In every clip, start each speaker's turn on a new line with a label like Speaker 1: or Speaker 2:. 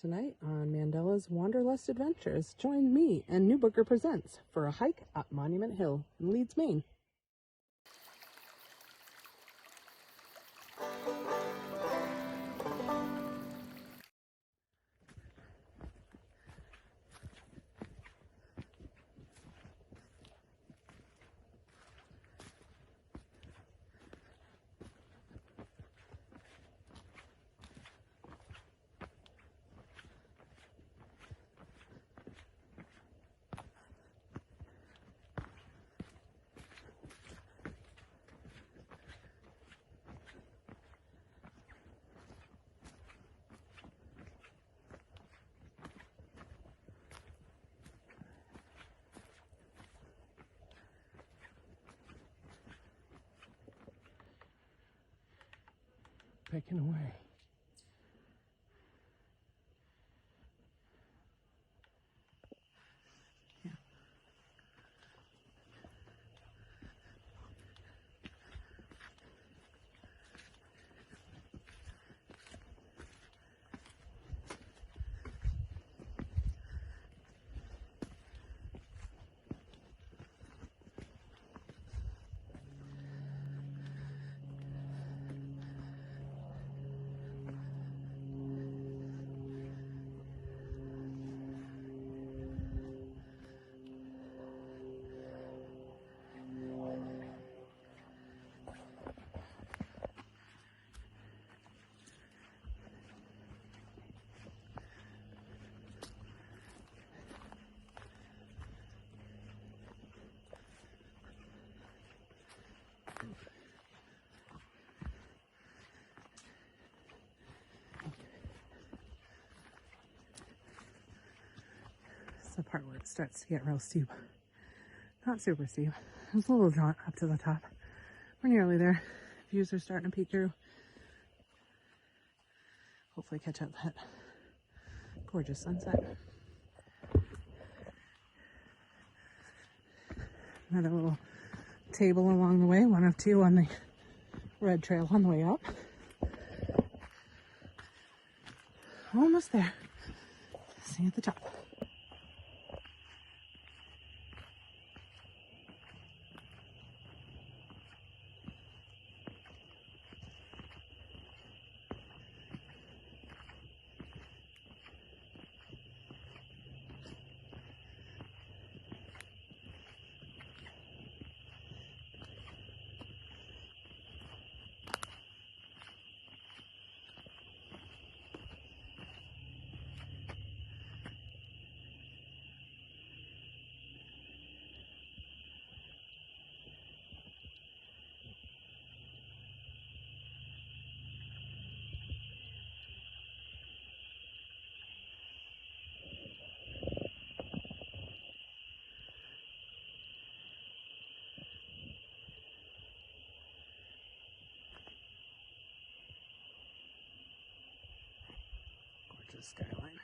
Speaker 1: Tonight on Mandela's Wanderlust Adventures, join me and New Booker Presents for a hike up Monument Hill in Leeds, Maine. Picking away. It's the part where it starts to get real steep. Not super steep. It's a little jaunt up to the top. We're nearly there. Views are starting to peek through. Hopefully catch up that gorgeous sunset. Another little table along the way, one of two on the red trail on the way up. Almost there. See you at the top. Gorgeous skyline.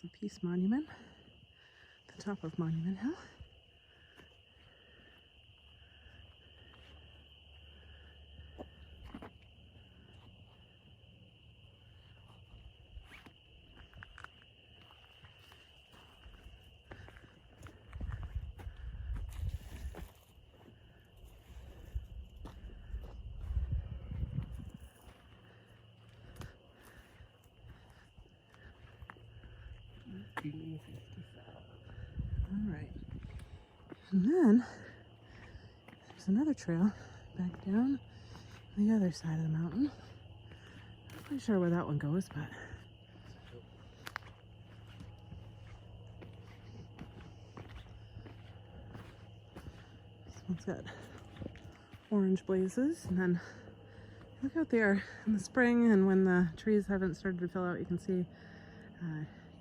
Speaker 1: Some Peace Monument, the top of Monument Hill. All right, and then there's another trail back down the other side of the mountain. Not quite sure where that one goes, but this one's got orange blazes. And then look out there in the spring, and when the trees haven't started to fill out, you can see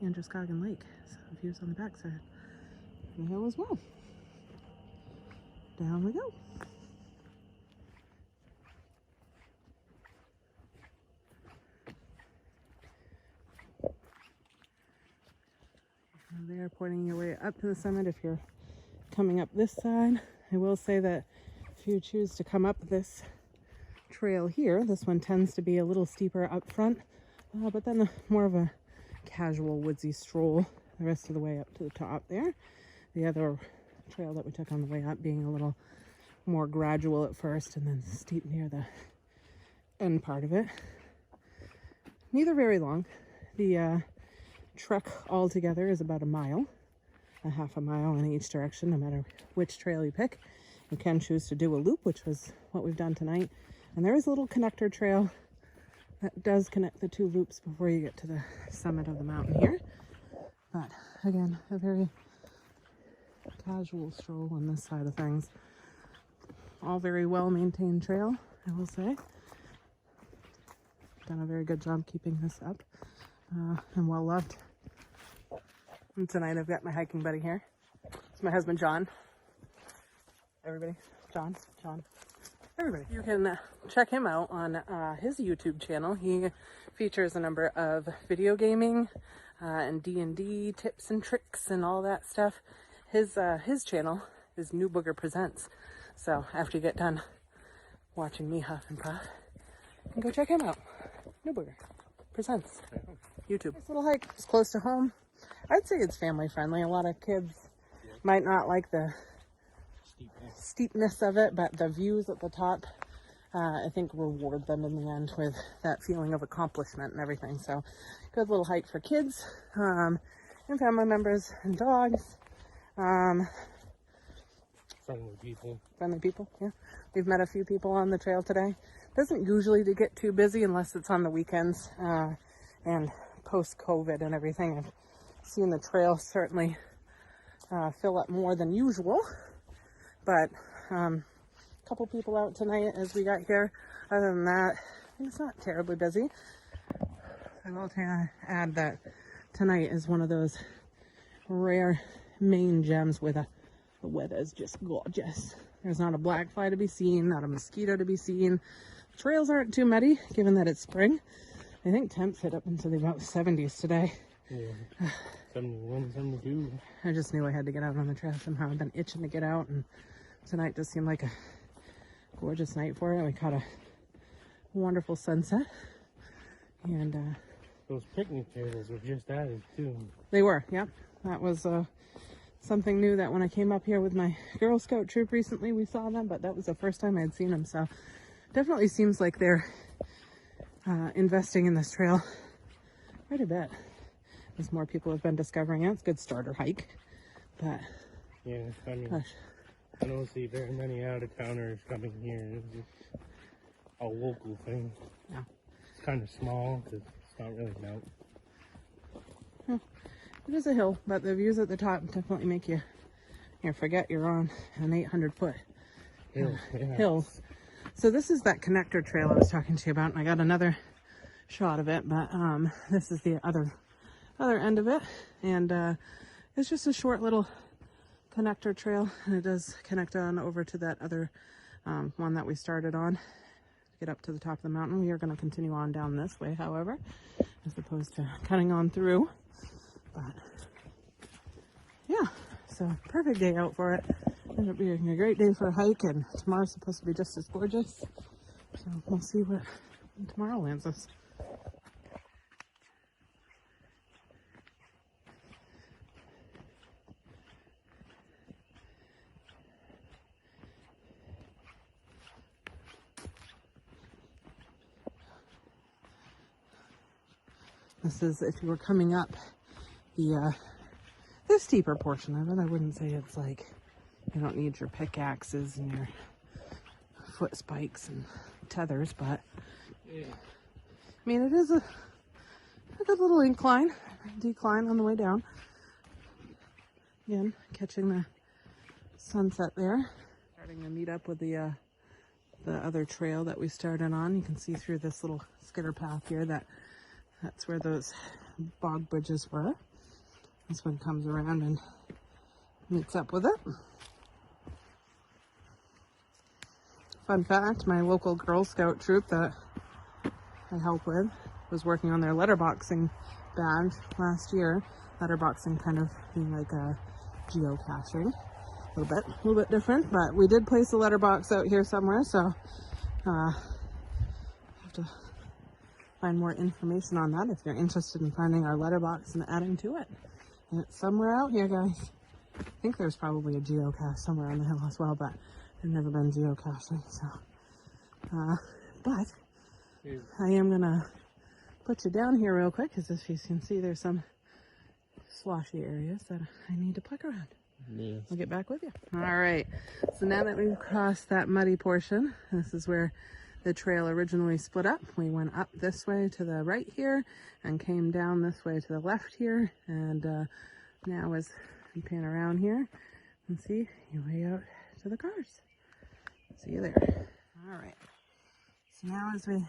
Speaker 1: Androscoggin Lake. So views on the backside of the hill as well. Down we go. They are pointing your way up to the summit if you're coming up this side. I will say that if you choose to come up this trail here, this one tends to be a little steeper up front, but then more of a casual woodsy stroll the rest of the way up to the top there. The other trail that we took on the way up being a little more gradual at first and then steep near the end part of it. Neither very long. The trek altogether is about a mile, a half a mile in each direction, no matter which trail you pick. You can choose to do a loop, which was what we've done tonight. And there is a little connector trail that does connect the two loops before you get to the summit of the mountain here. But again, a very casual stroll on this side of things. All very well maintained trail, I will say. Done a very good job keeping this up and well loved. And tonight I've got my hiking buddy here. It's my husband, John. Everybody, John, everybody. You can check him out on his YouTube channel. He features a number of video gaming and D&D tips and tricks and all that stuff. His channel is New Booger Presents. So after you get done watching me huff and puff, you can go check him out. New Booger Presents. YouTube. Nice little hike. It's close to home. I'd say it's family friendly. A lot of kids might not like the steepness of it, but the views at the top, I think, reward them in the end with that feeling of accomplishment and everything. So, good little hike for kids and family members and dogs.
Speaker 2: Friendly people,
Speaker 1: yeah. We've met a few people on the trail today. Doesn't usually get too busy unless it's on the weekends and post-COVID and everything. I've seen the trail certainly fill up more than usual, but a couple people out tonight as we got here. Other than that, it's not terribly busy. I will add that tonight is one of those rare Maine gems where the weather is just gorgeous. There's not a black fly to be seen, not a mosquito to be seen. Trails aren't too muddy, given that it's spring. I think temps hit up into the about 70s today.
Speaker 2: Yeah, 71, 72.
Speaker 1: I just knew I had to get out on the trail somehow. I've been itching to get out, and tonight just seemed like a gorgeous night for it. We caught a wonderful sunset, and
Speaker 2: those picnic tables were just added too.
Speaker 1: They were, yep. That was something new that when I came up here with my Girl Scout troop recently, we saw them, but that was the first time I had seen them. So definitely seems like they're investing in this trail quite a bit. As more people have been discovering it. It's a good starter hike, but
Speaker 2: yeah, I mean, I don't see very many out-of-towners coming here. It's just a local thing.
Speaker 1: Yeah.
Speaker 2: It's kind of small because it's not really mountain.
Speaker 1: It is a hill, but the views at the top definitely make you forget you're on an 800-foot hill. So this is that connector trail I was talking to you about, and I got another shot of it, but this is the other end of it, and it's just a short little connector trail, and it does connect on over to that other one that we started on to get up to the top of the mountain. We are going to continue on down this way, however, as opposed to cutting on through. But yeah, so perfect day out for it. Ended up being a great day for a hike, and tomorrow's supposed to be just as gorgeous, so we'll see what tomorrow lands us. This is if you were coming up the steeper portion of it. I wouldn't say it's like you don't need your pickaxes and your foot spikes and tethers, but yeah. I mean, it is a good little decline on the way down. Again, catching the sunset there. Starting to meet up with the other trail that we started on. You can see through this little skitter path here that's where those bog bridges were. This one comes around and meets up with it. Fun fact, my local Girl Scout troop that I help with was working on their letterboxing badge last year. Letterboxing kind of being like a geocaching. A little bit different, but we did place a letterbox out here somewhere, so have to find more information on that if you're interested in finding our letterbox and adding to it. And it's somewhere out here, guys. I think there's probably a geocache somewhere on the hill as well, but I've never been geocaching, so. But I am gonna put you down here real quick, because as you can see, there's some sloshy areas that I need to pluck around.
Speaker 2: Yeah.
Speaker 1: I'll get back with you. All right, so now that we've crossed that muddy portion, this is where the trail originally split up. We went up this way to the right here and came down this way to the left here. And now as we pan around here and see your way out to the cars. See you there. All right, so now as we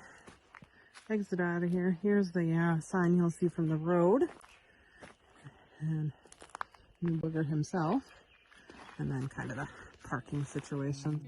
Speaker 1: exit out of here, here's the sign you'll see from the road. And New Booger himself, and then kind of the parking situation.